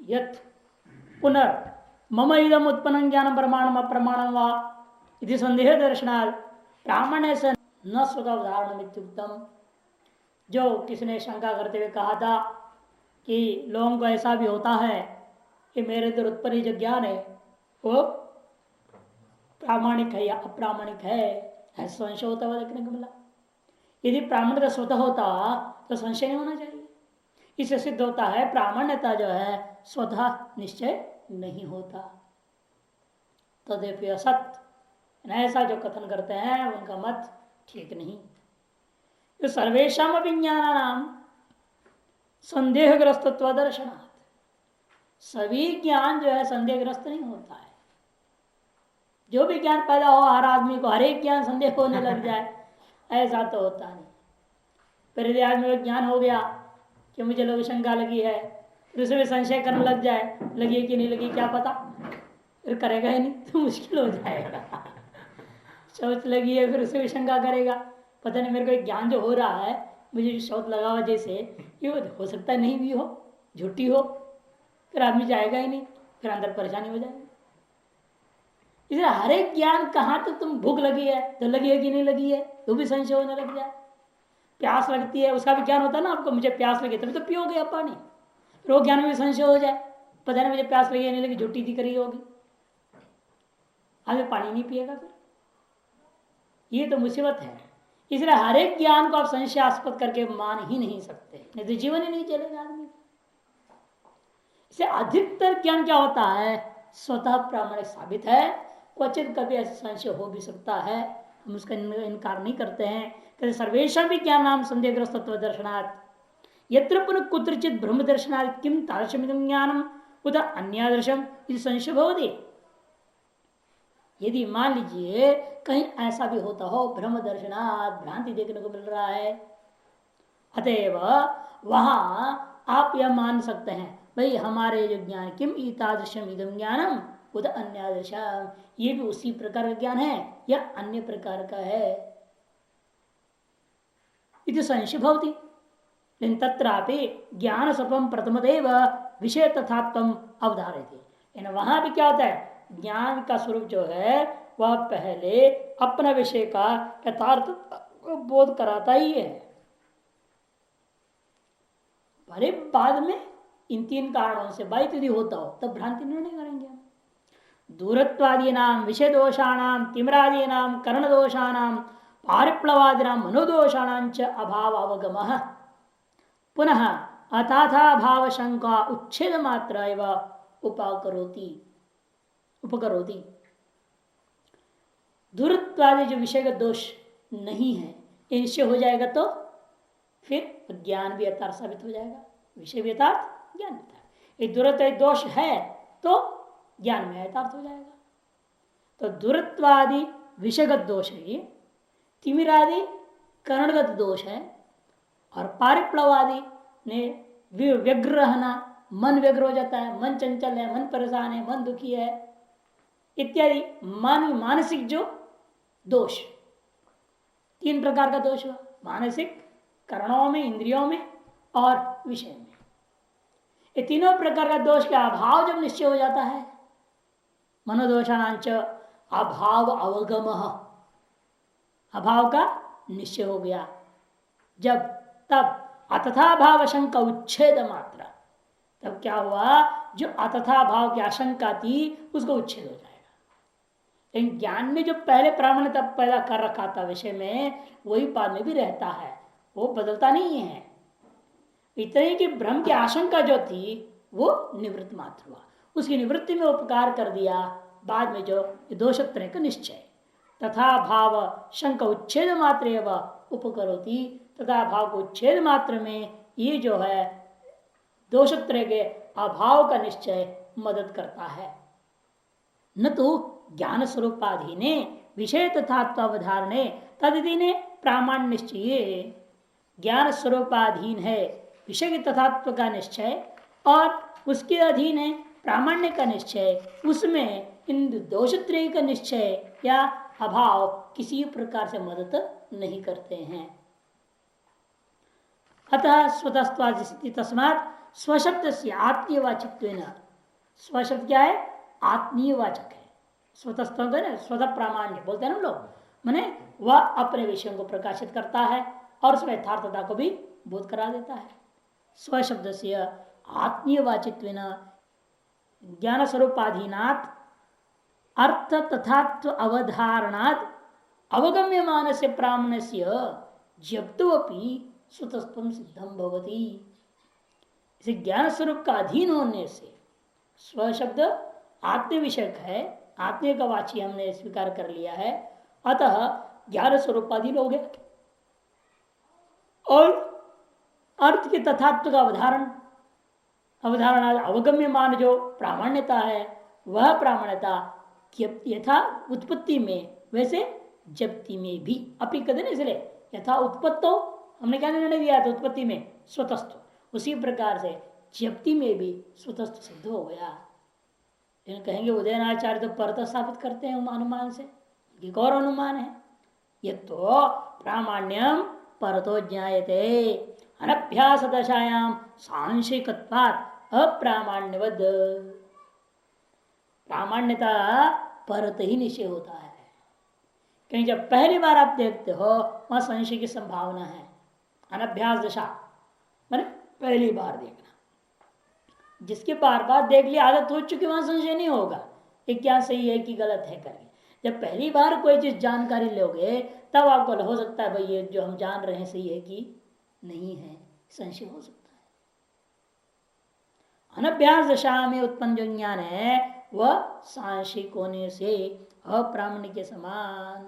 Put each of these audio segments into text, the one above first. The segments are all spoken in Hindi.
यत् पुनर् मम इदम उत्पन्न ज्ञान प्रमाणम अप्रमाणम वा इति संदेह दर्शनात् प्रामाण्य से न स्वतः उदाहरण इत्युक्तम। जो किसी ने शंका करते हुए कहा था कि लोगों को ऐसा भी होता है कि मेरे अंदर उत्पन्न जो ज्ञान है वो प्रामाणिक है या अप्रामाणिक है, ऐसा संशय होता हुआ देखने को मिला। यदि प्रामाण्यता स्वतः होता तो संशय नहीं होना चाहिए। इससे सिद्ध होता है प्रामाण्यता जो है स्वतः निश्चय नहीं होता। तदेपि असत, ऐसा जो कथन करते हैं उनका मत ठीक नहीं। तो सर्वेशा विज्ञान संदेहग्रस्तत्व दर्शनात्, सभी ज्ञान जो है संदेहग्रस्त नहीं होता है। जो भी ज्ञान पैदा हो हर आदमी को हर एक ज्ञान संदेह होने लग जाए ऐसा तो होता नहीं। फिर यदि आदमी को ज्ञान हो गया कि मुझे लोग शंका लगी है, दूसरे में संशय करने लग जाए, लगी कि नहीं लगी क्या पता, फिर करेगा ही नहीं तो मुश्किल हो जाएगा। शौच लगी है फिर उसे भी शंका करेगा, पता नहीं मेरे को एक ज्ञान जो हो रहा है, मुझे जो शौच लगा हुआ जैसे ये हो सकता है नहीं भी हो, झूठी हो, फिर आदमी जाएगा ही नहीं, फिर अंदर परेशानी हो जाएगी। इसलिए हर एक ज्ञान कहाँ तक तुम भूख लगी है तो लगी है कि नहीं लगी है तो भी संशय होने लग जाए। प्यास लगती है उसका भी ज्ञान होता है ना आपको, मुझे प्यास लगी तभी तो पियोगे आप पानी, फिर वो ज्ञान में भी संशय हो जाए, पता नहीं मुझे प्यास लगी नहीं लगी, झूठी थी करी होगी, आगे पानी नहीं पिएगा फिर, ये तो मुसीबत है। इसलिए हर एक ज्ञान को आप संशयास्पद करके मान ही नहीं सकते, नहीं तो जीवन ही नहीं चलेगा आदमी। इससे अधिकतर ज्ञान क्या होता है स्वतः प्रामाणिक साबित है, क्वचित कभी ऐसा संशय हो भी सकता है, हम उसका इनकार नहीं करते हैं। कहते सर्वेशा भी ज्ञान नाम संदेहग्रस्त दर्शनात् यत्र पुनः कुत्रचित ब्रह्म दर्शनात् किम तादृशमिदं ज्ञानम उत अन्यादर्शम इति संशय भवति। यदि मान लीजिए कहीं ऐसा भी होता हो ब्रह्म दर्शनात् भ्रांति देखने को मिल रहा है, अतएव वहां आप यह मान सकते हैं भाई हमारे जो ज्ञान किम ईतादृशम इदम ज्ञानम उद अन्यादृशम, ये भी उसी प्रकार का ज्ञान है या अन्य प्रकार का है, इति संशय भवति। लेकिन तत्रापि ज्ञान स्वरूपम प्रथमदेव विषय तथात्म अवधारयति। वहां भी क्या होता है, ज्ञान का स्वरूप जो है वह पहले अपना विषय का यथार्थ बोध कराता ही है, भले बाद में इन तीन कारणों से बाधित यदि होता हो तब भ्रांति निर्णय करेंगे हम। दूरत्वादी नाम विषय दोषाणाम तिमरादी नाम कर्ण दोषाणाम पारिप्लवादी नाम मनोदोषाणाम च अभाव अवगम पुनः अताथा भाव शंका उच्छेद मात्र उपकरोति। दूरत्वादी जो विषय का दोष नहीं है ये निश्चय हो जाएगा तो फिर ज्ञान भी यथार्थ साबित हो जाएगा, विषय भी यथार्थ ज्ञान यथार्थ। ये दूरत्व दोष है तो ज्ञान में यथार्थ हो जाएगा। तो दूरत्वादि विषयगत दोष है ये, तिमिरादि करणगत दोष है, और पारिप्लवादि ने व्यग्र रहना, मन व्यग्र हो जाता है, मन चंचल है, मन परेशान है, मन दुखी है इत्यादि मानसिक जो दोष, तीन प्रकार का दोष हुआ, मानसिक, करणों में, इंद्रियों में और विषय में। ये तीनों प्रकार का दोष का अभाव जब निश्चय हो जाता है, मनोदोषाणांच अभाव अवगम, अभाव का निश्चय हो गया जब, तब अतथा भाव शंका उच्छेद मात्र, तब क्या हुआ जो अतथा भाव की आशंका थी उसको उच्छेद हो जाएगा। लेकिन ज्ञान में जो पहले प्रामाण्यता पैदा कर रखा था विषय में वही बाद में भी रहता है, वो बदलता नहीं है। इतने कि भ्रम की आशंका जो थी वो निवृत्त मात्र हुआ, उसकी निवृत्ति में उपकार कर दिया बाद में जो दोषत्रय का निश्चय। तथा भाव शंका उच्छेद मात्र उपकरोति, तथा भाव को उच्छेद मात्र में ये जो है दोषत्रय के अभाव का निश्चय मदद करता है। न तो ज्ञान स्वरूपाधीने विषय तथात्वावधारणे तदधीने प्रामाण्य निश्चय, ज्ञान स्वरूपाधीन है विषय के तथात्व का निश्चय और उसके अधीन है प्रामाण्य का निश्चय, उसमें इन दोषत्रय का निश्चय या अभाव किसी प्रकार से मदद नहीं करते हैं। अतः स्वतस्त्वादि तस्मात् स्वशब्द से आत्मीयवाचित्व, स्वशब्द क्या है? आत्मीयवाचक है। स्वतः ना, स्वतः प्रामाण्य बोलते हैं ना हम लोग, माने वह अपने विषयों को प्रकाशित करता है और उसमें यथार्थता को भी बोध करा देता है। स्वशब्द से आत्मीयवाचित्व ज्ञान स्वरूपाधीनात् अर्थ तथात्व अवधारणात् अवगम्य मानस्य प्रामाण्यस्य जप्तोपि स्वतस्त्वं सिद्धम भवति। इसे ज्ञान स्वरूप का अधीन होने से, स्व शब्द आत्म विषयक है, आत्म का वाची हमने स्वीकार कर लिया है, अतः ज्ञान स्वरूपाधीन हो गया और अर्थ के तथात्व का अवधारणा अवगम्य मान जो प्रामाण्यता है, वह प्रामाण्यता यथा उत्पत्ति में वैसे जप्ति में भी अपनी कदम, इसलिए यथा उत्पत्तो हमने क्या निर्णय दिया था? उत्पत्ति में स्वतस्थ, उसी प्रकार से जप्ति में भी स्वतस्थ सिद्ध हो गया। लेकिन कहेंगे उदयनाचार्य तो परत स्थापित करते हैं अनुमान से, एक और अनुमान है, ये तो प्रामाण्यम परतो ज्ञायते अनभ्यास दशायाम सांशिकत्वात् अप्रामाण्यवद। प्रामाण्यता परत ही निश्चय होता है, क्योंकि जब पहली बार आप देखते हो वहां संशय की संभावना है। अनभ्यास दशा मैंने पहली बार देखना, जिसके बार बार देख लिया आदत हो चुकी, वहां संशय नहीं होगा ये क्या सही है कि गलत है करके। जब पहली बार कोई चीज जानकारी लोगे तब आपको हो सकता है भाई ये जो हम जान रहे हैं सही है कि नहीं है, संशय हो सकता है। अनभ्यास दशा में उत्पन्न जो ज्ञान है वह सांशिक होने से अप्रामाण्य के समान।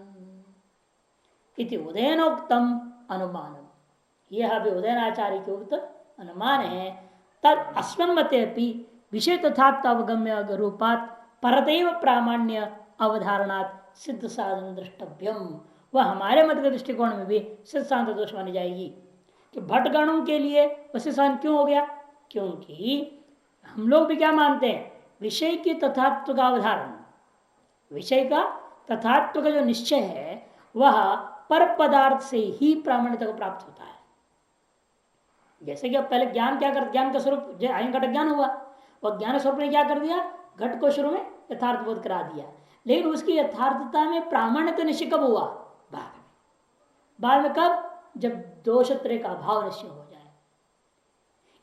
इति उदयनोक्तम अनुमानम, यह भी उदयनाचार्य के उक्त अनुमान है। तद अस्मन्मते विषय तथात्व अवगम्य रूपात परतैव प्रामाण्य अवधारणात् सिद्ध साधन द्रष्टव्यम, वह हमारे मत के दृष्टिकोण में भी सिद्ध साधन दोष मानी जाएगी। कि भटगणों के लिए वैसे साधन क्यों हो गया? क्योंकि हम लोग भी क्या मानते हैं? विषय की तथात्व का अवधारण, विषय का तथात्व का जो निश्चय है वह पर पदार्थ से ही प्रामाण्यता को प्राप्त होता है। जैसे कि अब पहले ज्ञान क्या कर, ज्ञान का स्वरूप घट ज्ञान हुआ, वह ज्ञान स्वरूप ने क्या कर दिया? घट को शुरू में यथार्थ बोध करा दिया, लेकिन उसकी यथार्थता में प्रामाण्यता निश्चय कब हुआ? बाद में कब? जब दोषत्रय का भाव निश्चय हो जाए।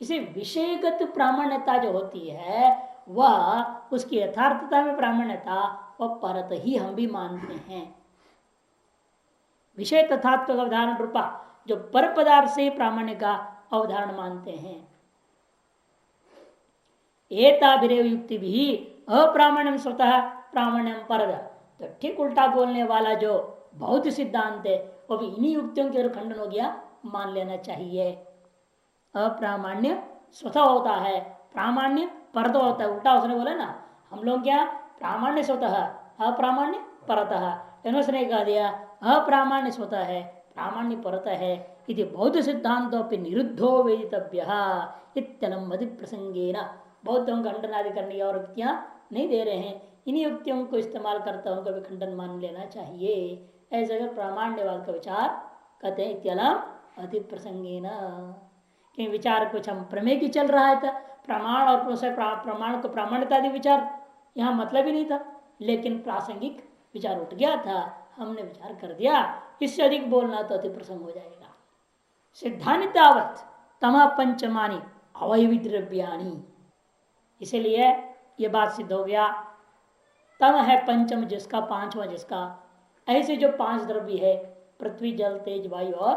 इसे विषयगत प्रामाण्यता जो होती है वह उसकी यथार्थता में प्रामाण्यता वह परत ही हम भी मानते हैं। विषय तथात्व का अवधारण रूपा जो पर पदार्थ से प्रामाण्य का अवधारण मानते हैं। एताभिरेव युक्ति भी अप्रामाण्यम स्वतः प्रामाण्यम परद, तो ठीक उल्टा बोलने वाला जो बौद्ध सिद्धांत है वो भी इन्हीं युक्तियों के खंडन हो गया, मान लेना चाहिए। अप्रामाण्य स्वतः होता है, प्रामाण्य परत होता है। उल्टा उसने बोला ना, हम लोग क्या प्रामाण्य स्वतः अप्रामाण्य परतः, उसने कह दिया अप्रामाण्य स्वतः है प्रामाण्य परत है। इति बौद्ध सिद्धांतों निरुद्धो वेदितव्यः इत्यनुमति प्रसंगेन, बौद्धों का खंडन आदि करने की और युक्तियां नहीं दे रहे हैं, इन्हीं युक्तियों को इस्तेमाल करता उनको भी खंडन मान लेना चाहिए। ऐसे अगर प्रामाण्यवाद का विचार कहते हैं इत्यलम अति प्रसंगेन, कि विचार कुछ हम प्रमेय की चल रहा है था, प्रमाण और प्रमाण को प्रामाण्यता आदि विचार यहाँ मतलब ही नहीं था, लेकिन प्रासंगिक विचार उठ गया था, हमने विचार कर दिया, इससे अधिक बोलना तो अति प्रसंग हो जाएगा। सिद्धांत तावत तमा पंचमानी अवयवी द्रव्याणी, इसीलिए ये बात सिद्ध हो गया। तम है पंचम जिसका, पांचवा जिसका, ऐसे जो पांच द्रव्य है पृथ्वी जल तेज वायु और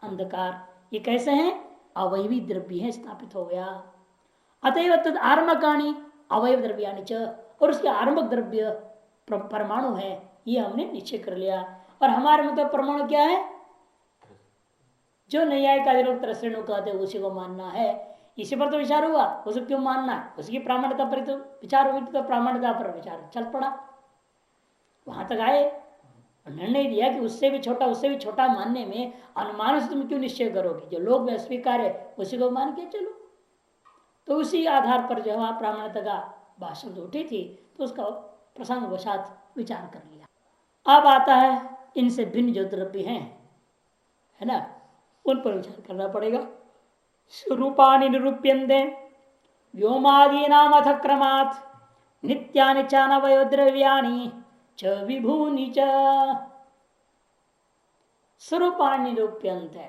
अंधकार, ये कैसे हैं? अवयवी द्रव्य है, स्थापित हो गया। अतएव तद आरम्भकाणी अवयव द्रव्यानि च, और उसके आरंभक द्रव्य परमाणु है, ये हमने निश्चय कर लिया। और हमारे मतलब परमाणु क्या है? जो न्यायिक आदि लोग त्रसरेणु कहते हैं उसी को मानना है। इसी पर तो विचार हुआ, उसे क्यों मानना है? उसकी प्रामाण्यता पर तो विचार हुई, तो प्रामाण्यता पर विचार चल पड़ा, वहां तक आए, निर्णय दिया कि उससे भी छोटा मानने में अनुमान से तुम क्यों निश्चय करोगे? जो लोग में स्वीकार है उसी को मान के चलो। तो उसी आधार पर जो वहां प्रामाण्यता का भाषण उठी थी तो उसका प्रसंग वशात विचार कर लिया। अब आता है इनसे भिन्न जो द्रव्य हैं, है ना, उन पर विचार करना पड़ेगा। स्वरूपाणि निरूप्यन्ते व्योमादीनाम अथ क्रमात् नित्यानि च नवयोद्रव्याणि च विभूनि च। स्वरूपाणि निरूप्यन्ते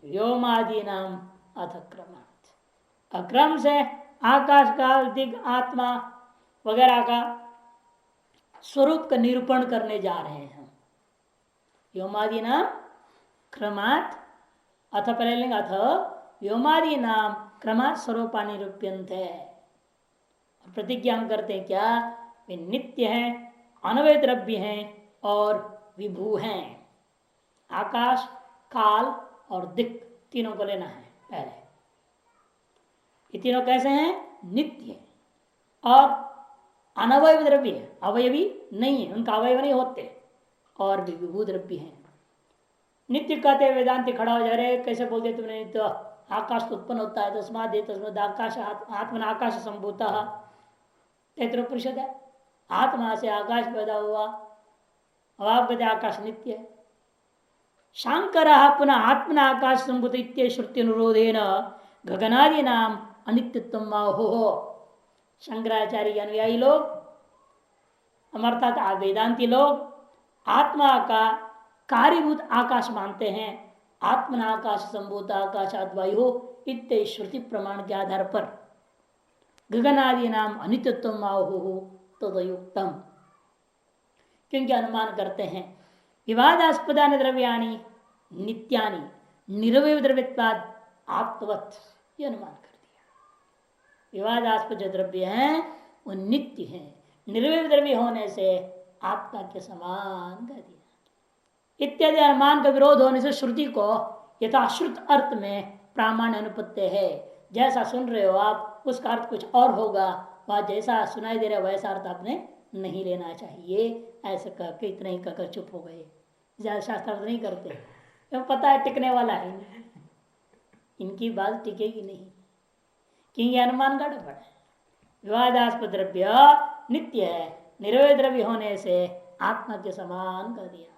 व्योमादीनाम अथ क्रमात्, अक्रम से आकाश काल दिग आत्मा वगैरह का स्वरूप का निरूपण करने जा रहे हैं। व्योमादि नाम क्रमात्, अथ पहले लेंगे, अथ व्योमादि नाम क्रमात् स्वरूपा निरूप्यन्ते। प्रतिज्ञा हम करते हैं क्या? वे नित्य हैं, अनवय द्रव्य हैं और विभू हैं। आकाश, काल और दिक् तीनों को लेना है पहले। ये तीनों कैसे हैं? नित्य और अनवय द्रव्य है, अवयवी नहीं है, उनका अवयव नहीं होते, और भी विभू द्रव्य है। नित्य कहते वेदांति खड़ा हो जा रहे, कैसे बोलते तुमने? तो आकाश तो उत्पन्न होता है, तस्मात् तस्मात् आकाश आत्मन आकाश संभूतः, तैत्तिरीयोपनिषद है। आत्मा से आकाश पैदा हुआ, अब आप कहते आकाश नित्य है। शांकर पुनः आत्मना आकाश संभूत इत्य श्रुति अनुरोधेन गगनादि नाम अनित्यत्व हो। शंकराचार्य अनुयायी लोग, अर्थात वेदांति लोग आत्मा का कार्यभूत आकाश मानते हैं। आत्मना आकाश संभूत आकाशात् वायु इत्य श्रुति प्रमाण के आधार पर गगनादि नाम अनित्यत्व हो तदयुक्तम, क्योंकि अनुमान करते हैं विवादास्पदानि द्रव्याणि नित्यानि निरवय द्रव्यत्वाद आत्मवत्, ये अनुमान कर दिया। विवादास्पद जो द्रव्य हैं वो नित्य हैं, निरवय द्रव्य होने से आत्मा के समान कर दिया। इत्यादि अनुमान का विरोध होने से श्रुति को यथाश्रुत अर्थ में प्रामाण्य अनुपत्य है। जैसा सुन रहे हो आप, उसका अर्थ कुछ और होगा, वह जैसा सुनाई दे रहा है वैसा अर्थ आपने नहीं लेना चाहिए। ऐसे कहकर इतना ही कहकर चुप हो गए। ज्यादा शास्त्रार्थ नहीं करते, क्यों? पता है टिकने वाला है नहीं, इनकी बात टिकेगी नहीं, क्योंकि अनुमान गड़बड़ है। विवादास्पद द्रव्य नित्य है, निरवय द्रव्य होने से आत्मा के समान कर दिया।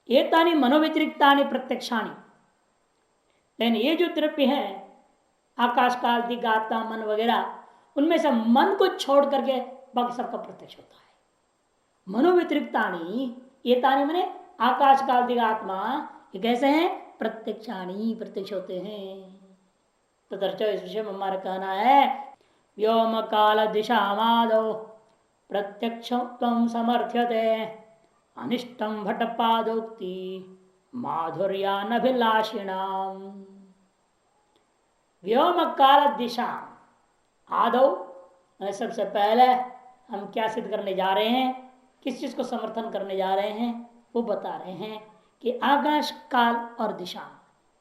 एतानि मनोव्यतिरिक्तानि प्रत्यक्षाणि, लेकिन ये जो द्रव्य है आकाश काल दिग आत्मा मन वगैरह, उनमें से मन को छोड़ करके बाकी सबका प्रत्यक्ष होता है। मनोव्यतिरिक्तानि, एतानि माने आकाश काल दिग आत्मा, ये कैसे हैं? प्रत्यक्षाणि, प्रत्यक्ष होते हैं। तो दर्शो इस विषय में हमारा कहना है व्योम काल दिशामादौ प्रत्यक्षत्वं समर्थ्यते अनिष्टं भट्टपादोक्ति माधुर्यानभिलाषिणाम्। व्योम काल दिशा आदौ, सबसे पहले हम क्या सिद्ध करने जा रहे हैं, किस चीज को समर्थन करने जा रहे हैं, वो बता रहे हैं कि आकाश काल और दिशा,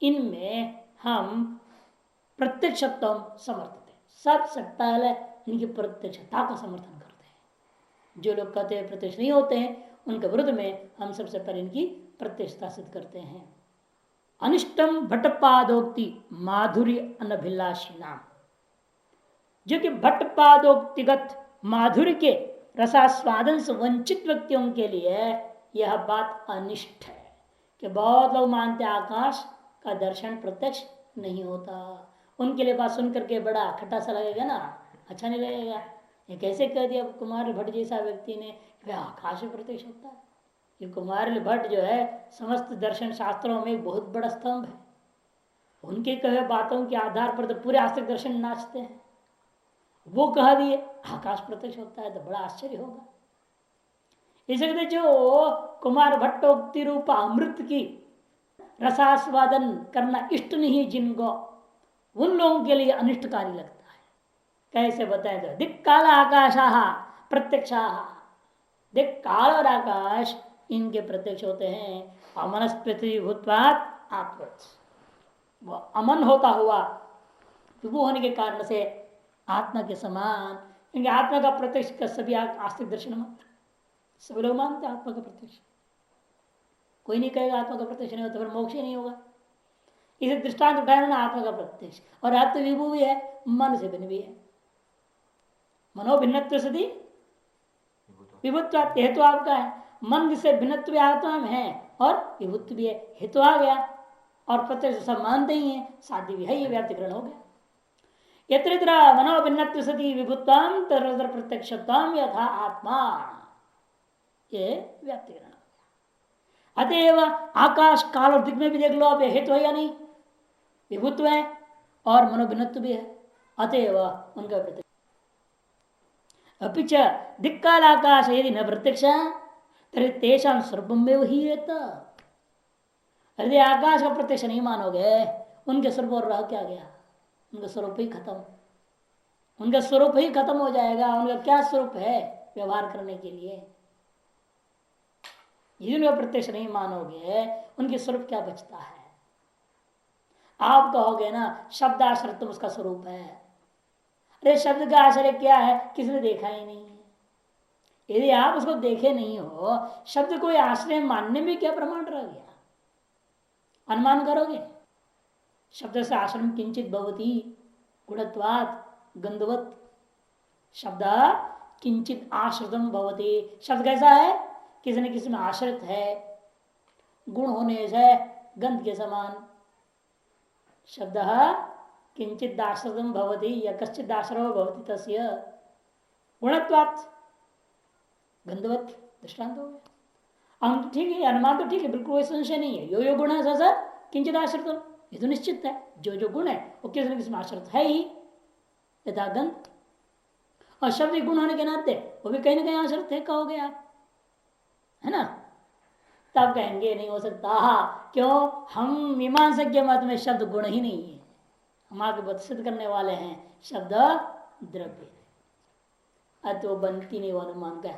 इनमें हम प्रत्यक्षत्व समर्थते हैं। सबसे पहले इनकी प्रत्यक्षता का समर्थन करते हैं। जो लोग कहते हैं प्रत्यक्ष नहीं होते हैं, उनके विरुद्ध में हम सबसे पहले इनकी प्रत्यक्षता सिद्ध करते हैं। अनिष्टम भट्टपादोक्ति माधुर्य अनभिलाषिणाम, जो कि भट्टपादोक्तिगत माधुर्य के रसास्वादन से वंचित व्यक्तियों के लिए यह बात अनिष्ट है कि बहुत लोग मानते आकाश का दर्शन प्रत्यक्ष नहीं होता। उनके लिए बात सुन करके बड़ा खट्टा सा लगेगा ना, अच्छा नहीं लगेगा। ये कैसे कह दिया कुमार भट्ट जैसा व्यक्ति ने कि आकाश में प्रत्यक्ष होता है। ये कुमार भट्ट जो है समस्त दर्शन शास्त्रों में एक बहुत बड़ा स्तंभ है। उनके कहे बातों के आधार पर तो पूरे आस्तिक दर्शन नाचते हैं। वो कह दिए आकाश प्रत्यक्ष होता है तो बड़ा आश्चर्य होगा। इसे कहते जो कुमार भट्टोक्ति रूप अमृत की रसास्वादन करना इष्ट नहीं जिनको, उन लोगों के लिए अनिष्टकारी लगता है। कैसे बताएं तो दिक् काल आकाशाः प्रत्यक्षाः, दिक् काल और आकाश इनके प्रत्यक्ष होते हैं। अमनस्पति भूतवात् आत्मवत्, वो अमन होता हुआ विभू होने के कारण से आत्मा के समान, क्योंकि आत्मा का प्रत्यक्ष का सभी आस्तिक दर्शन मानते, सभी लोग मानते आत्मा का प्रत्यक्ष। कोई नहीं कहेगा आत्मा का प्रत्यक्ष नहीं होता, फिर मोक्ष ही नहीं होगा। इसे दृष्टांत उठाया ना, आत्मा का प्रत्यक्ष और आत्म विभू भी है, मन से भिन्न भी है। मनोभिन्नत्व सदी विभुत्व हेतु आपका है, मन से भिन्नत्व आत्मा में है और विभुत्व भी है, हेतु आ गया। और प्रत्यक्ष सब मानते ही है, साध्य भी है, ये व्याप्तिकरण हो गया। यत्र यत्र मनोभिन्नत्व सति विभुत्वाम तत्र प्रत्यक्षत्वाम यथा आत्मा, ये व्याप्तिकरण। अतएव आकाश काल और दिक में भी देख लो, अब हेतु है या नहीं, विभुत्व है और मनोभिन्नत्व भी है, अतएव उनका प्रत्यक्ष। अपिच दिक्काल आकाश यदि न प्रत्यक्ष तरी तेषां स्वरूपम में वही है। यदि आकाश का प्रत्यक्ष नहीं मानोगे, उनके स्वरूप और रह क्या गया, उनका स्वरूप ही खत्म, उनका स्वरूप ही खत्म हो जाएगा। उनका क्या स्वरूप है व्यवहार करने के लिए, यदि उनका प्रत्यक्ष नहीं मानोगे उनके स्वरूप क्या बचता है। आप कहोगे ना शब्द आश्रय तुम उसका स्वरूप है, अरे शब्द का आश्रय क्या है, किसने देखा ही नहीं है। यदि आप उसको देखे नहीं हो, शब्द को आश्रय मानने में क्या प्रमाण रह गया, अनुमान करोगे। शब्द से आश्रम किंचित भवती गुणत्वात् गंधवत, शब्द किंचित आश्रितम भवती, शब्द कैसा है, किसी न किसी में आश्रित है, गुण होने से गंध के समान। शब्द किंचित दाश्रितम भवती या कश्चित दाश्रम भवती तस्य गुणत्वात् गंधवत दृष्टांत हो गया। हम ठीक है, अनुमान तो ठीक है, बिल्कुल कोई संशय नहीं है। यो गुण है सर किंचित आश्रित, ये तो निश्चित है, जो गुण है वो किसी न किसी में आश्रित है ही, यथा गंध। और शब्द गुण होने के नाते वो भी कहीं ना कहीं आश्रित है, कहोगे आप, है ना। तब कहेंगे नहीं हो सकता, क्यों, हम मीमांसक के मत में शब्द गुण ही नहीं है, हम आगे सिद्ध करने वाले हैं शब्द द्रव्य, अतः वो बनती नहीं वो अनुमान का।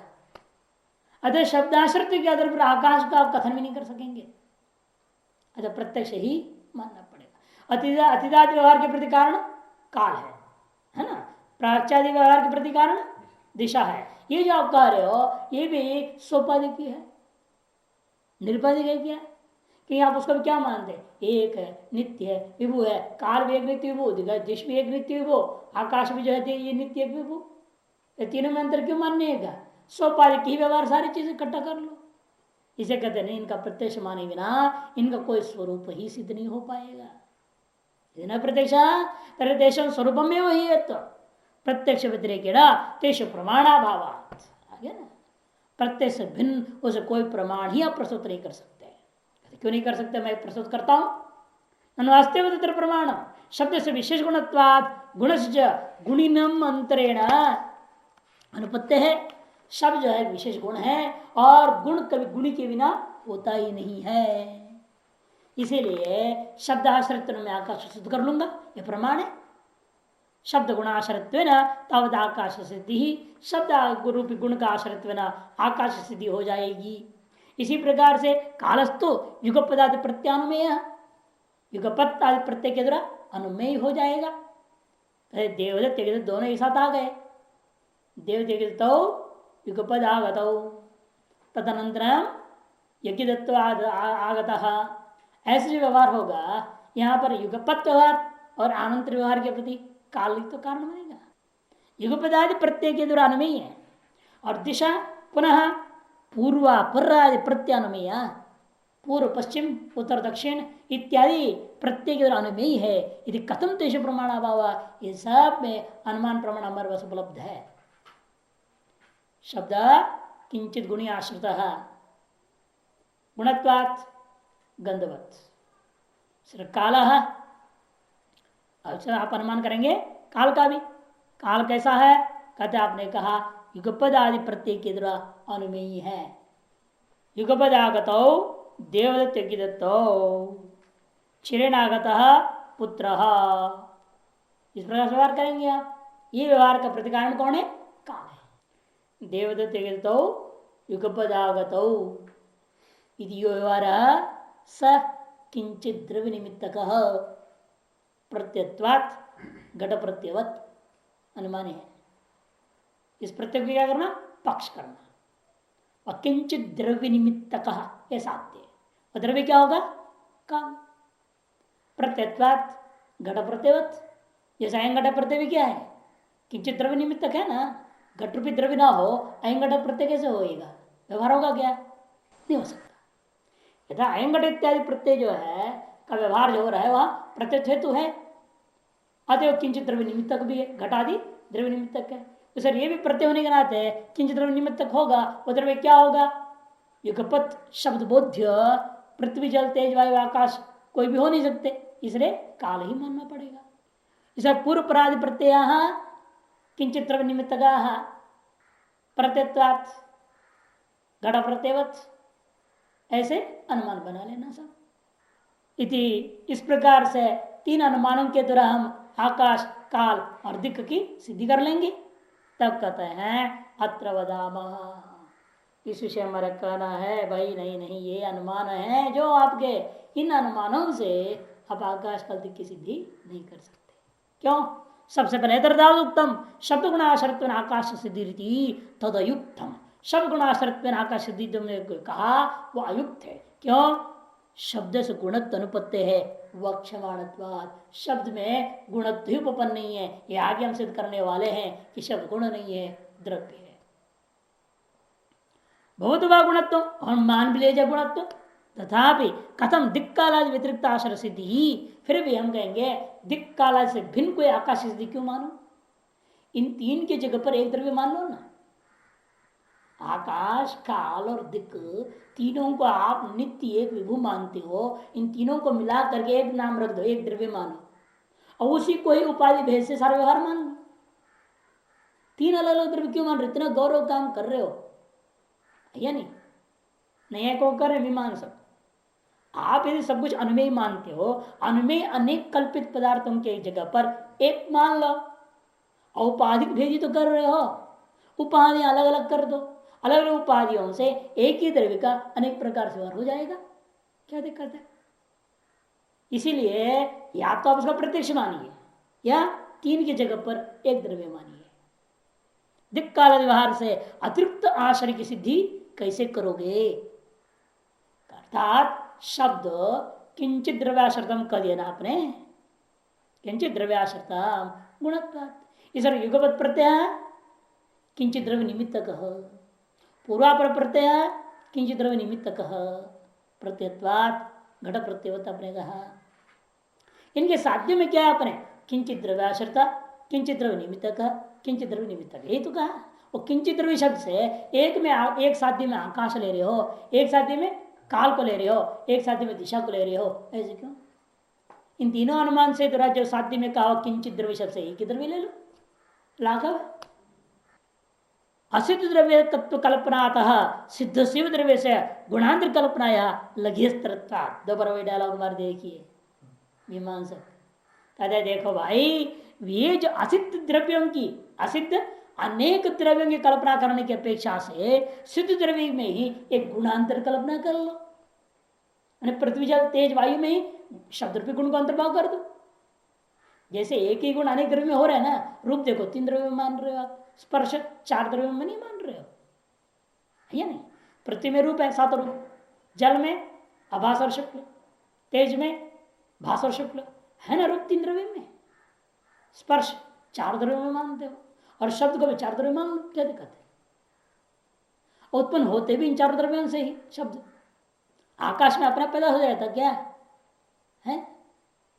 अतः शब्दाश्रित के आधार पर आकाश का आप कथन भी नहीं कर सकेंगे, अतः प्रत्यक्ष ही मानना पड़ेगा। अतिदादि व्यवहार के प्रति कारण काल है ना, प्राच्यादि व्यवहार के प्रति कारण दिशा है। ये जो आप कह रहे हो ये भी सोपाधिक भी है, निरुपाधिक है क्या, कि आप उसको भी क्या मानते हैं, एक है, नित्य है, विभु है। काल भी एक नित्य विभु, दिश भी एक नित्य विभु, आकाश भी जो है ये नित्य विभु, तीनों में अंतर क्यों मानने का, सोपाधिक ही व्यवहार सारी चीजें इकट्ठा कर लो। इसे कहते नहीं, इनका प्रत्यक्ष माने बिना इनका कोई स्वरूप ही सिद्ध नहीं हो पाएगा। न प्रत्यक्ष तेरे देश स्वरूप में वही है, तो प्रत्यक्ष व्यतिरेकेण तेषु प्रमाणाभावात्, आगे ना, प्रत्यक्ष भिन्न उसे कोई प्रमाण ही आप प्रस्तुत नहीं कर सकते। क्यों नहीं कर सकते, मैं प्रस्तुत करता हूं। वास्तव तत्र प्रमाण शब्द से विशेष गुणत्वात् गुणस्य गुणिनम अंतरेण अनुपत्ति है। शब्द जो है विशेष गुण है और गुण कभी गुणी के बिना होता ही नहीं है, इसीलिए शब्द आश्रित्व में आकाश सिद्ध कर लूंगा, यह प्रमाण है। शब्द गुणाश्रित्व तवद आकाश सिद्धि ही, शब्द रूपी गुण का आश्रित्व आकाश सिद्धि हो जाएगी। इसी प्रकार से कालस्तु युगपद आदि प्रत्यानुमेय, युगपत आदि प्रत्यय के द्वारा अनुमेय हो जाएगा। देवदत्त दोनों एक साथ आ गए, देवदत्त युगपद आगत, तदनंतर यज्ञदत्व आगत, ऐसे जो व्यवहार होगा यहाँ पर युगपत व्यवहार और आनंतर व्यवहार के प्रति काल तो कारण बनेगा। युगपदादि प्रत्यय के द्वारा अनुमेय है और दिशा पुनः पूर्वापर आदि प्रत्यानुमेय, पूर्व पश्चिम उत्तर दक्षिण इत्यादि प्रत्यय के द्वारा अनुमेय है। यदि कथम तेज प्रमाणाभाव, ये सब में अनुमान प्रमाण हमारे पास उपलब्ध है। शब्द किंचित गुणी आश्रित गुणत्वात् गंधवत् काल। अच्छा आप अनुमान करेंगे काल का भी, काल कैसा है, कहते आपने कहा युगपद आदि प्रत्यय के द्वारा अनुमेयी है। युगपद आगत देवदत्त यज्ञदत्त क्षीरेणागत पुत्र, इस प्रकार व्यवहार करेंगे आप। ये व्यवहार का प्रतिकारण कौन है, काल है। देवदत्त यज्ञदत्त युगपद आगत यो व्यवहार स किंचित द्रव्य निमित्तक प्रत्यत्वात् घट प्रत्यवत अनुमान है। इस प्रत्यय को क्या करना, पक्ष करना। और किंचित द्रव्य निमित्तक ये साध्य, और द्रव्य क्या होगा, काम। प्रत्यत्वात् घट प्रत्यवत, जैसे अयं घट प्रत्यय क्या है, किंचित द्रव्य निमित्तक है ना। घट रूपी द्रव्य ना हो अयं घट प्रत्यय कैसे होगा, व्यवहार होगा क्या, नहीं हो सकता। यथा अयं घट इत्यादि प्रत्यय जो है का व्यवहार जो हो रहा है वह प्रत्यक्ष हेतु है, अतएव किंचित द्रव्य निमित्तक भी है, घटादि द्रव्य निमित्तक है। तो सर ये भी प्रत्यय होने के नाते किंचित द्रव्य निमित्तक होगा, वो द्रव्य क्या होगा? युगपत शब्द बोध्य पृथ्वी जल तेज वायु आकाश कोई भी हो नहीं सकते, इसलिए काल ही मानना पड़ेगा। इसे पूर्व पराधि प्रत्यय किंचित द्रव्य निमित्तका प्रत्यत्वात् घट प्रत्यवत, ऐसे अनुमान बना लेना सब। इति इस प्रकार से तीन अनुमानों के द्वारा हम आकाश काल और दिक्क की सिद्धि कर लेंगे। तब कहते हैं अत्र वदामः, इस विषय में कहना है भाई नहीं नहीं ये अनुमान है जो आपके, इन अनुमानों से आप आकाश काल दिक्क की सिद्धि नहीं कर सकते। क्यों? सबसे पहले उत्तम शब्द गुणाश्रत्व आकाश सिद्धि तदयुक्तम, शब्द गुणाश्रत्व आकाश सिद्धि जो कहा वो अयुक्त है। क्यों? शब्द से गुणत्व अनुपत्ति है, वक्षमाणत्वाद, शब्द में गुणत्व ही उपपन्न नहीं है। ये आगे हम सिद्ध करने वाले हैं कि शब्द गुण नहीं है, द्रव्य है। बहुत बड़ा गुणत्व और मान भी ले जाए गुणत्व, तथापि कथम दिक्कालादि व्यतिरिक्त आश्रय सिद्धि, फिर भी हम कहेंगे दिक्काला से भिन्न कोई आकाश सिद्धि क्यों मानो? इन तीन के जगह पर एक द्रव्य मान लो ना। आकाश काल और दिक्क तीनों को आप नित्य एक विभु मानते हो, इन तीनों को मिला करके एक नाम रख दो, एक द्रव्य मानो, और उसी को ही उपाधि भेद से सारा व्यवहार मान लो। तीन अलग अलग द्रव्य क्यों मान रहे? इतना गौरव काम कर रहे हो या नहीं? नया को कर रहे मीमांसा। आप यदि सब कुछ अनुमेय मानते हो, अनुमेय अनेक कल्पित पदार्थों के जगह पर एक मान लो, औपाधिक भेदी तो कर रहे हो, उपाधि अलग अलग कर दो, अलग अलग उपाधियों से एक ही द्रव्य का अनेक प्रकार से व्यवहार हो जाएगा, क्या दिक्कत है? इसीलिए या तो आप उसका प्रत्यक्ष मानिए या तीन की जगह पर एक द्रव्य मानिए। दिक्काल व्यवहार से अतिरिक्त आश्रय की सिद्धि कैसे करोगे? अर्थात शब्द किंचित द्रव्याश्रतम कर दिया ना आपने, किंचित द्रव्याश्रतम गुणत्वात्, इस युगपत प्रत्यय किंचित द्रव्य निमित्तक, पूर्वापर प्रत्यय किंचित द्रव्य निमित्तक प्रत्यत्वात् घट प्रत्यवत आपने कहा। इनके साध्य में क्या है आपने? किंचित द्रव्याश्रता, किंचित द्रव्य निमित्तक, किंचित द्रव्य निमित्तक, यही तो कहा। और किंचित द्रव्य शब्द से एक साध्य में आकाश ले रहे हो, एक साध्य में काल को ले रहे हो, एक साध्य में दिशा को ले रहे हो, ऐसे क्यों? इन तीनों अनुमान से तो जो साध्य में कहा किंचित द्रव्य शब्द से एक ही द्रव्य ले लो, लाघव। असिद्ध द्रव्य तत्व कल्पनातः सिद्ध शिव द्रव्य से गुणांतर कल्पनाया लघ्यस्तरता। दोबारा वही डायलॉग मार देखिए मीमांसक कहते देखो भाई, ये जो असिद्ध द्रव्यों की, असिद्ध अनेक द्रव्यों की कल्पना करने की अपेक्षा से सिद्ध द्रव्य में ही एक गुणांतर कल्पना कर लो। पृथ्वी जल तेज वायु में ही शब्द रूपी गुण को अंतर्भाव कर दो। जैसे एक ही गुण अनेक द्रव्य में हो रहा है ना, रूप देखो 3 द्रव्य में मान रहे हो आप, स्पर्श 4 द्रव्य में नहीं मान रहे हो, है या नहीं? पृथ्वी में रूप है 7 रूप, जल में आभास और शुक्ल, तेज में भास और शुक्ल, है ना रूप 3 द्रव्य में, स्पर्श 4 द्रव्य में मानते हो, और शब्द को भी 4 द्रव्य मान लो, क्या दिक्कत है? उत्पन्न होते भी इन 4 द्रव्यों से ही शब्द। आकाश में अपना पैदा हो जाता क्या है?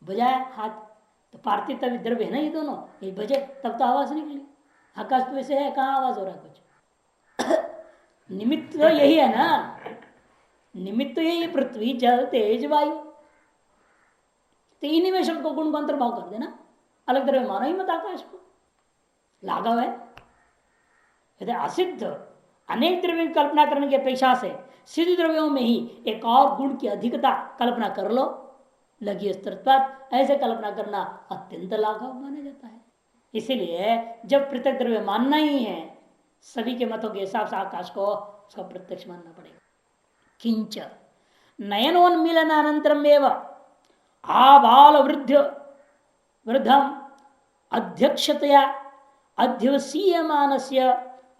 बजाया हाथ तो पार्थिव तभी द्रव्य है ना, ये दोनों ये बजे तब तो आवाज निकली। आकाश तो वैसे है, कहाँ आवाज हो रहा है कुछ? निमित्त तो यही है ना, निमित्त तो यही पृथ्वी जल तेज वायु, तो इन्हीं में शब्द को गुण को अंतर्भाव कर देना, अलग द्रव्य मानो ही मत आकाश को, लाघव है। यदि असिद्ध अनेक द्रव्यों की कल्पना करने की अपेक्षा से सिद्ध द्रव्यों में ही एक और गुण की अधिकता कल्पना कर लो, लगी स्थिरत्वात्, ऐसे कल्पना करना अत्यंत लाघव माना जाता है। इसीलिए जब पृथक द्रव्य मानना ही है, सभी के मतों के हिसाब से आकाश को उसका प्रत्यक्ष मानना पड़ेगा। किंच नयनोन्मीलनानंतरम एवं आबाल वृद्धम अध्यक्षतया अध्यवसीयमानस्य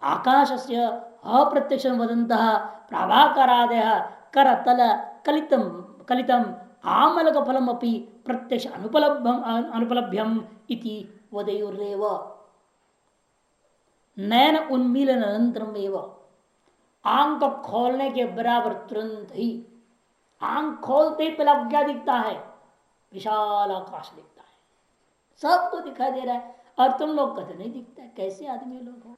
आकाशस्य अप्रत्यक्ष वदन्तः प्राभाकरादयः करतल कलितम आमलक फलम अपि प्रत्यक्ष अनुपलभ्यम इति वदयुर्रेव। नयन उन्मीलन अनंतरम एवं, आंख खोलने के बराबर तुरंत ही, आंख खोलते ही पहला क्या दिखता है? विशाल आकाश दिखता है, सबको दिखाई दे रहा है, और तुम लोग कहते नहीं दिखता है। कैसे आदमी लोग हो?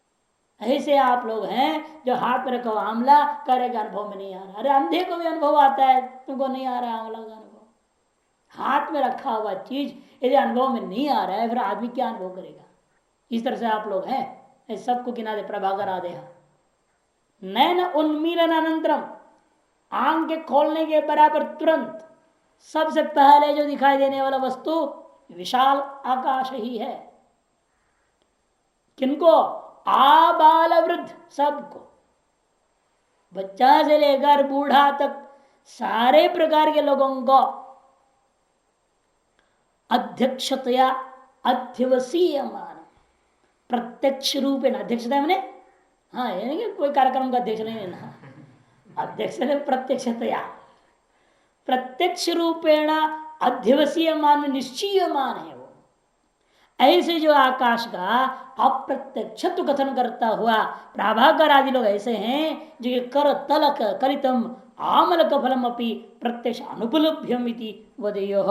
ऐसे आप लोग हैं जो हाथ में रखो आंवला, करेगा अनुभव में नहीं आ रहा। अरे अंधे को भी अनुभव आता है, तुमको नहीं आ रहा आंवला का अनुभव। हाथ में रखा हुआ चीज यदि अनुभव में नहीं आ रहा है, फिर आदमी क्या अनुभव करेगा? इस तरह से आप लोग हैं। सबको गिना दे प्रभाकर आदेह। नैन उन्मीलन अनंतरम, आंख के खोलने के बराबर तुरंत सबसे पहले जो दिखाई देने वाला वस्तु विशाल आकाश ही है। किनको? आबाल वृद्ध, सबको, बच्चा से लेकर बूढ़ा तक सारे प्रकार के लोगों को अध्यक्षतया अध्यवसीय मान, प्रत्यक्ष रूप अध्यक्षता मैंने, हाँ ये नहीं कोई कार्यक्रम का अध्यक्ष नहीं लेना, अध्यक्ष प्रत्यक्षतया, प्रत्यक्ष रूपेण अध्यवसीय मान, निश्चय मान है वो। ऐसे जो आकाश का अप्रत्यक्ष कथन करता हुआ प्रभाकर आदि लोग ऐसे हैं जो कर तलक कलितम आमलक फलम अपनी प्रत्यक्ष अनुपलभ्यम वदेयो,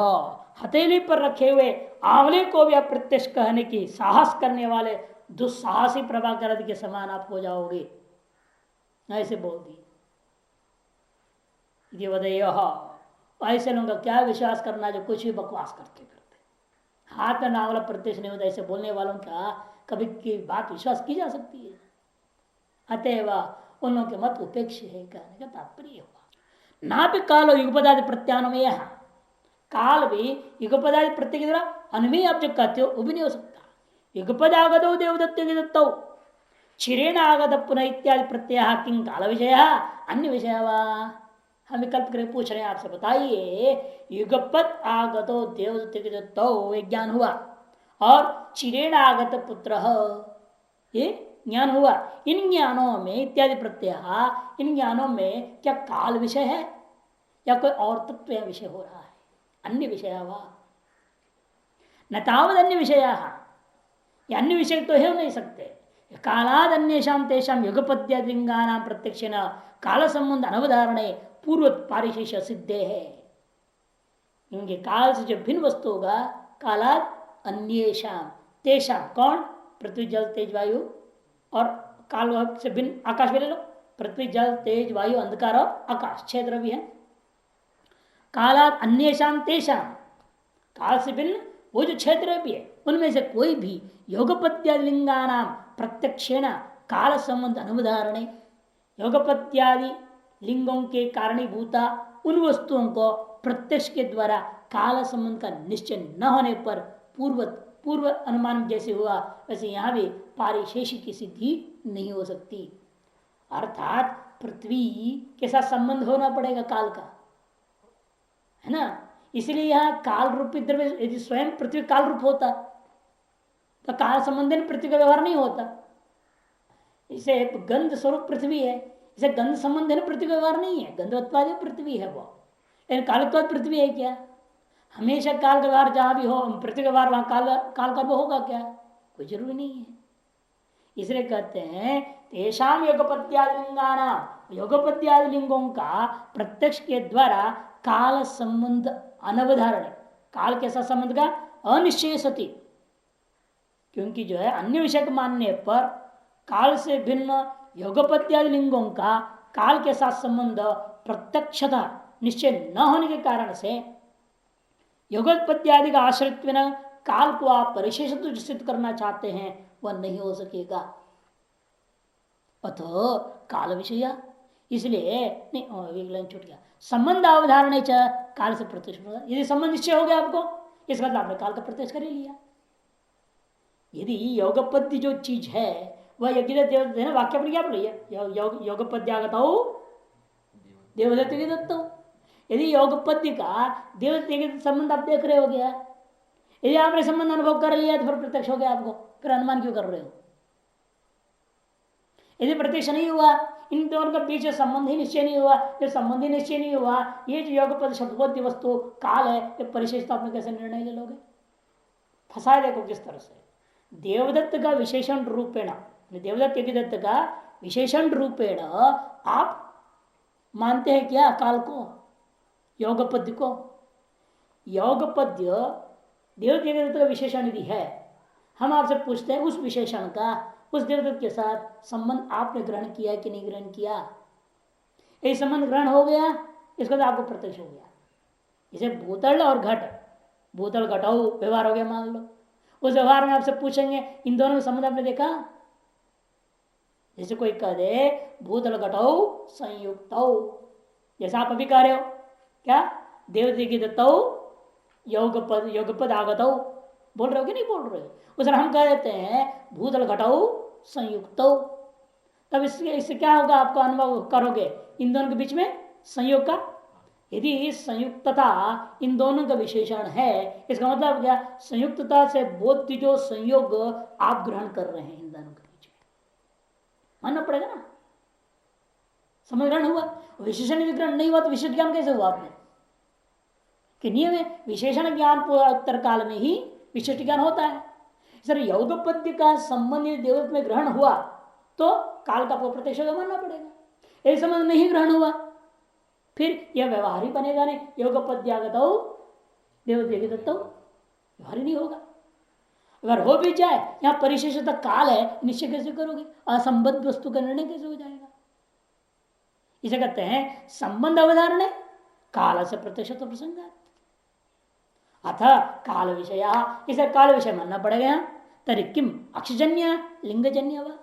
हथेली पर रखे हुए आंवले को भी अप्रत्यक्ष कहने की साहस करने वाले दुस्साहसी प्रभाकर आदि के समान आप हो जाओगे, ऐसे बोल दी वदेयो। ऐसे लोगों का क्या विश्वास करना जो कुछ भी बकवास करते करते, हाथ में नावला प्रत्यक्ष नहीं होता, ऐसे बोलने वालों का कभी की बात विश्वास की जा सकती है? अतएव उन लोगों के मत उपेक्ष है कहने का तात्पर्य हुआ। ना भी कालो युगपदादि प्रत्यानुमेय, काल भी युगपदादि प्रत्यय के द्वारा अनुमेय आप जो कहते हो वो भी नहीं हो सकता। युगपद आगतो देवदत्त दत्तो चिरेण आगत पुनः इत्यादि प्रत्यय किं काल विषय अन्य विषय वा। हम विकल्प करके पूछ रहे हैं आपसे, बताइए युगपद आगतो देवदत्त दत्तो एक ज्ञान हुआ और चिरेण आगत पुत्र ये ज्ञान हुआ, इन ज्ञानों में इत्यादि प्रत्यय, इन ज्ञानों में क्या काल विषय है या कोई और तत्व विषय हो रहा है? अन्य विषय हुआ न तावद अन्य विषय, अन्य विषय तो है नहीं सकते। कालाद अन्येषाम तेषाम युगपद्यादिलिंगानां प्रत्यक्षेण काल संबंध अनवधारणे पूर्व पारिशेष सिद्धे है। इनके काल से जो भिन्न वस्तु होगा, कालाद अन्येषाम तेषाम, कौन? पृथ्वी जल तेज वायु, और काल से भिन्न आकाश भी ले लो, पृथ्वी जल तेज वायु अंधकार और आकाश, छह द्रव्य है। कालात अन्येषाम तेषाम, काल से भिन्न वो जो छह द्रव्य है उनमें से कोई भी योगपत्यादि लिंगानाम प्रत्यक्षेण काल संबंध अनुधारणे, योगपत्यादि लिंगों के कारणीभूता उन वस्तुओं को प्रत्यक्ष के द्वारा काल संबंध का निश्चय न होने पर पूर्व अनुमान जैसे हुआ वैसे यहाँ भी पारिशेषी की सिद्धि नहीं हो सकती। अर्थात पृथ्वी के साथ संबंध होना पड़ेगा काल का, है ना। इसलिए यहाँ काल रूपी द्रव्य यदि स्वयं पृथ्वी काल रूप होता तो काल संबंधी पृथ्वी का व्यवहार नहीं होता। इसे गंध स्वरूप पृथ्वी है, इसे गंध संबंधी पृथ्वी का व्यवहार नहीं है, गंधवत्वादी पृथ्वी है वो, लेकिन कालत्वाद पृथ्वी है क्या? हमेशा काल का व्यवहार जहां भी हो पृथ्वी का व्यवहार वहां काल का होगा क्या? कोई जरूरी नहीं है। इसलिए कहते हैं तेषाम योगपत्यादि लिंगानाम, योगपत्यादि लिंगों का प्रत्यक्ष के द्वारा काल संबंध अनवधारण, काल के साथ संबंध का अनिश्चय सती, क्योंकि जो है अन्य विषय को मानने पर काल से भिन्न योगपत्यादि लिंगों का काल के साथ संबंध प्रत्यक्षता निश्चय न होने के कारण से योगोत्पत्ति का आश्रित काल को आप परिशेष सिद्ध करना चाहते हैं वह नहीं हो सकेगा। अतो काल विषय, इसलिए नहीं छूट गया, संबंध अवधारण काल से प्रत्यक्ष होगा। यदि संबंध निश्चय हो गया आपको, इसका मतलब आपने काल का प्रत्यक्ष कर ही लिया। यदि योगपद्य जो चीज है वह यज्ञ देव वाक्य पर क्या बोलिए, योगपद्यागत देवदत्त के दत्त। यदि योगपद्य का देवदत्त के संबंध आप देख रहे हो गया, यदि आपने संबंध अनुभव कर लिया तो फिर प्रत्यक्ष हो गया आपको, फिर अनुमान क्यों कर रहे हो? यदि प्रत्यक्ष नहीं हुआ, इन दोनों के बीच संबंध ही निश्चय नहीं हुआ, जब संबंध ही निश्चय नहीं हुआ, ये जो योगपद शब्दबोध्य वस्तु काल है, ये परिशेषता आपने कैसे निर्णय ले लोगे? फंसाए देखो किस तरह से। देवदत्त का विशेषण रूपेण, देवदत्त यज्ञदत्त का विशेषण रूपेण आप मानते हैं क्या काल को, योगपद्य को? योगपद्य देवदत्त का विशेषण यदि है, हम आपसे पूछते हैं उस विशेषण का उस देवदत्त के साथ संबंध आपने ग्रहण किया कि नहीं ग्रहण किया। ये संबंध ग्रहण हो गया, इसका तो आपको प्रत्यक्ष हो गया। इसे भूतल और घट, भूतल घटाओ व्यवहार हो गया मान लो। उस व्यवहार में आपसे पूछेंगे इन दोनों का संबंध आपने देखा। जैसे कोई कह दे भूतल घटाओ संयुक्त, जैसा आप अभी कह रहे हो क्या, देवदी की दत्तौ योगपद आगत बोल रहे हो कि नहीं बोल रहे हो। उस हम कह देते हैं भूतल घटाओ संयुक्त, तब इससे क्या होगा, आपको अनुभव करोगे इन दोनों के बीच में संयोग का। यदि संयुक्तता इन दोनों का विशेषण है, इसका मतलब क्या, संयुक्तता से बोध जो संयोग आप ग्रहण कर रहे हैं इन दोनों के बीच में, मानना पड़ेगा ना। समझ ग्रहण हुआ, विशेषण यदि ग्रहण नहीं हुआ तो विशिष्ट ज्ञान कैसे हुआ आपने, कि नियम है विशेषण ज्ञान उत्तर काल में ही विशिष्ट ज्ञान होता है। सर योगपद्य का संबंध यदि देवदत्त में ग्रहण हुआ तो काल का प्रत्यक्ष मानना पड़ेगा। एक संबंध नहीं ग्रहण हुआ फिर यह व्यवहार ही बनेगा नहीं। योगपद्यागत देवदत्त व्यवहार ही नहीं होगा। अगर हो भी जाए यहाँ परिशेषता काल है, निश्चय कैसे करोगे, असंबद्ध वस्तु का निर्णय कैसे हो जाएगा। इसे कहते हैं संबंध अवधारण है काल से प्रत्यक्ष तो प्रसंग है। अथ काल विषय, इसे काल विषय मानना पड़ेगा। तरी किम अक्षजन्य लिंगजन्य व,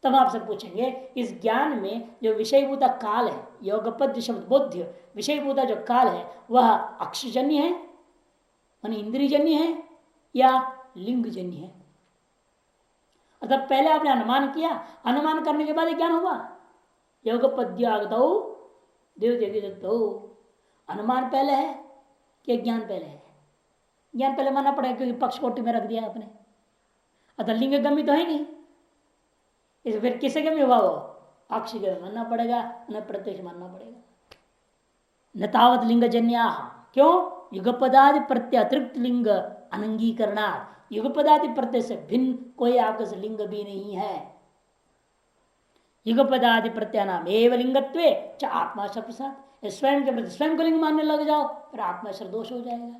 तब आपसे पूछेंगे इस ज्ञान में जो विषयभूता काल है, योगपद्य शब्द बोध्य विषयभूता जो काल है वह अक्षजन्य है मान इंद्रियजन्य है या लिंगजन्य है। अतः पहले आपने अनुमान किया, अनुमान करने के बाद ज्ञान हुआ। योगपद्यागत देवदत्त, अनुमान पहले है कि ज्ञान पहले है। ज्ञान पहले मानना पड़ेगा क्योंकि पक्ष कोटि में रख दिया आपने। अतः लिंग गम्य तो है नहीं, इसे फिर किसे गम्य हुआ वो, अक्ष गम्य मानना पड़ेगा, न प्रत्यक्ष मानना पड़ेगा। न तावत लिंगजन्या, क्यों, युगपदादि प्रत्यय अतिरिक्त लिंग अनंगीकरणा, युगपदादि प्रत्यय से भिन्न कोई आपके लिंग भी नहीं है। युगपदादि प्रत्यय नाम एवं लिंगत्वे च आत्माशय प्रसाद, स्वयं के प्रति स्वयं को लिंग मानने लग जाओ फिर आत्माशय दोष हो जाएगा।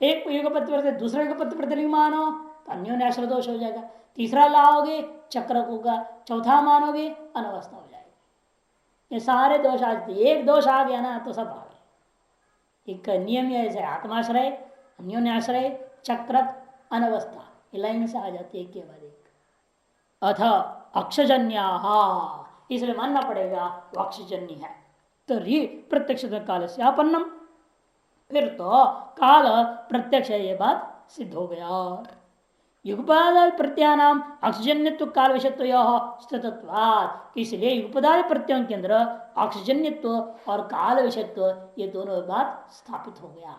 एक युगपत्य प्रत्यय दूसरे युगपत्य प्रत्यय लिंग मानो तो अन्योन्याश्रय दोष हो जाएगा। तीसरा लाओगे चक्र होगा, चौथा मानोगे अनवस्था हो जाएगी। ये सारे दोष आज एक दोष आ गया ना तो सब आ गए। एक नियम ऐसे आत्माश्रय अन्योन्याश्रय चक्र अनवस्था, ये लाइन से आ जाती है एक के बाद एक। अथ अक्षजन्या, इसलिए मानना पड़ेगा वो अक्षजन्य है। तो प्रत्यक्ष काल से आपन्नम, फिर तो काल प्रत्यक्ष है, ये बात सिद्ध हो गया। युगपदादि प्रत्यानाम अक्षजन्यत्व काल विषयत्व स्थितत्वात्, इसलिए युगपदादि प्रत्ययों के अंदर अक्षजन्यत्व और काल विषयत्व ये दोनों बात स्थापित हो गया।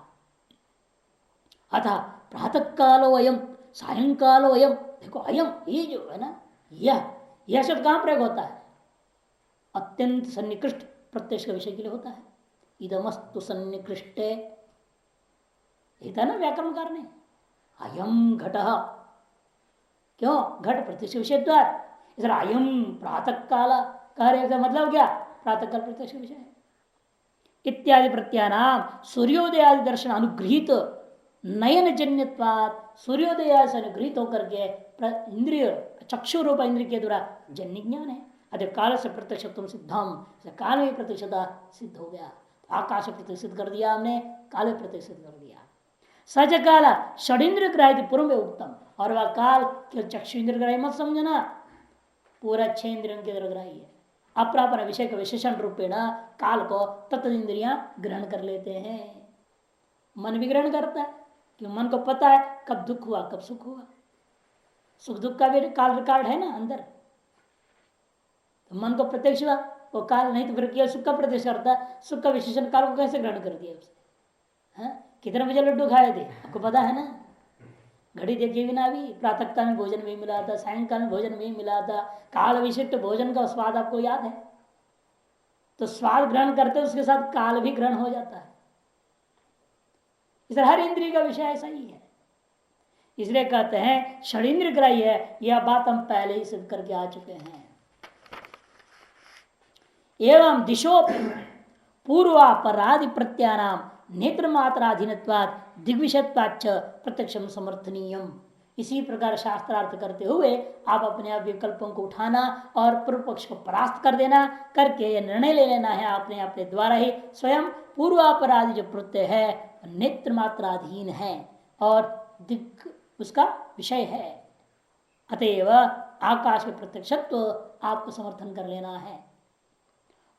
अतः प्रातः कालो अयम सायंकालो अयम, देखो अयम ये जो है ना, यह शब्द कहां प्रयोग होता है, अत्यंत सन्निकृष्ट प्रत्यक्ष के विषय के लिए होता है। इदमस्तु सन्निकृष्टे, था ना व्याकरणकार ने, अयम घट, क्यों, घट प्रत्यक्ष विषय द्वार, इसलिए अयम प्रातः काल कह रहे, मतलब क्या, प्रातः काल प्रत्यक्ष विषय है। इत्यादि प्रत्यानाम सूर्योदय आदि दर्शन अनुगृहित नयन जन्यत्वात्, सूर्योदय से अनुगृहित होकर के इंद्रिय चक्षु रूप इंद्रिय के द्वारा जन्य ज्ञान है। अतः काल से प्रत्यक्ष तुम सिद्धम, काल में प्रत्यक्षता सिद्ध हो गया। आकाश प्रतिष्ठित कर दिया हमने, काल प्रतिष्ठित कर दिया। सच काल षडिंद्र ग्राही पूर्व में उत्तम, और वह काल चक्षु इंद्र ग्राही मत समझना, पूरा 6 इंद्रियों के द्वारा ग्राही है। अपरापर विषय के विशेषण रूपेण काल को तत्त इंद्रियां ग्रहण कर लेते हैं। मन भी ग्रहण करता है क्योंकि मन को पता है कब दुख हुआ कब सुख हुआ, सुख दुख का भी काल रिकॉर्ड है ना अंदर। तो मन को प्रत्यक्ष हुआ वो काल, नहीं तो फिर केवल सुख का प्रत्यक्ष करता, सुख का विशेषण काल को कैसे ग्रहण कर दिया उसने। कितने बजे लड्डू खाए थे आपको पता है ना, घड़ी देखे बिना भी प्रातःकाल में भोजन में मिला था, सायंकाल में भोजन में मिला था। काल विशिष्ट भोजन का स्वाद आपको याद है, तो स्वाद ग्रहण करते उसके साथ काल भी ग्रहण हो जाता है। इसलिए हर इंद्रिय का विषय ऐसा ही है, इसलिए कहते हैं षडींद्र ग्राही है। यह बात हम पहले ही सिद्ध करके आ चुके हैं। एवं दिशो पूर्वापराधि प्रत्यानाम नेत्र मात्राधीनत्वाद दिग्विषयत्वाच्च प्रत्यक्षम समर्थनीयम। इसी प्रकार शास्त्रार्थ करते हुए आप अपने आप विकल्पों को उठाना और पूर्व पक्ष को परास्त कर देना, करके यह निर्णय ले लेना है आपने अपने द्वारा ही स्वयं पूर्वापराधि जो प्रत्यय है नेत्र मात्राधीन है और दिग् उसका विषय है। अतएव आकाश के प्रत्यक्षत्व आपको समर्थन कर लेना है।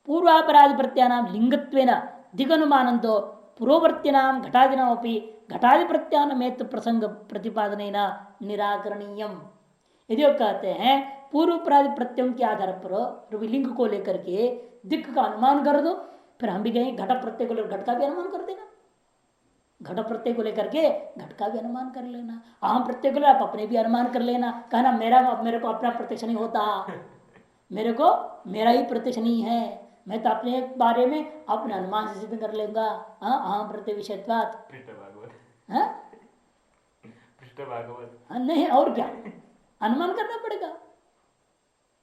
पूर्वापराध प्रत्यानाम लिंगत्वेन दिगनुमान तो पूर्ववर्तीनाम घटादिनामपि घटादि प्रत्यानमेत प्रसंग प्रतिपादन निराकरणीयम। यदि वो कहते हैं पूर्व अपराध प्रत्ययों के आधार पर लिंग को लेकर के दिक्क का अनुमान कर दो, फिर हम भी कहें घट प्रत्यय को लेकर घट का भी अनुमान कर देना, घट प्रत्यय को लेकर के घट का भी अनुमान कर लेना, अहम प्रत्यय को लेकर आप अपने भी अनुमान कर लेना। कहना मेरे को अपना प्रत्यक्ष नहीं होता, मेरे को मेरा ही प्रत्यक्ष नहीं है, मैं तो अपने बारे में अपने अनुमान से सिद्ध कर लेगा। अहम प्रत्यय विषयत्वात् नहीं और क्या अनुमान करना पड़ेगा।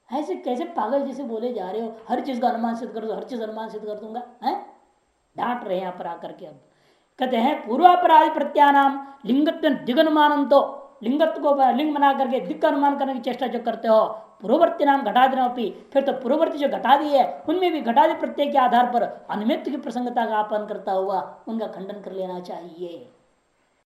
ऐसे कैसे पागल जैसे बोले जा रहे हो, हर चीज का अनुमान सिद्ध कर दो, हर चीज अनुमान सिद्ध कर दूंगा, है डांट रहे हैं यहाँ पर आकर के। अब कहते हैं पूर्वापराधि प्रत्यानाम लिंगत्व दिगनुमान, तो लिंगत्व को लिंग बना करके दिक्क अनुमान करने की चेष्टा जो करते हो पूर्ववर्ती नाम घटादि, फिर तो पूर्ववर्ती जो घटादि है उनमें भी घटादि प्रत्यय के आधार पर अनिमित्त की प्रसंगता का आपादन करता हुआ उनका खंडन कर लेना चाहिए।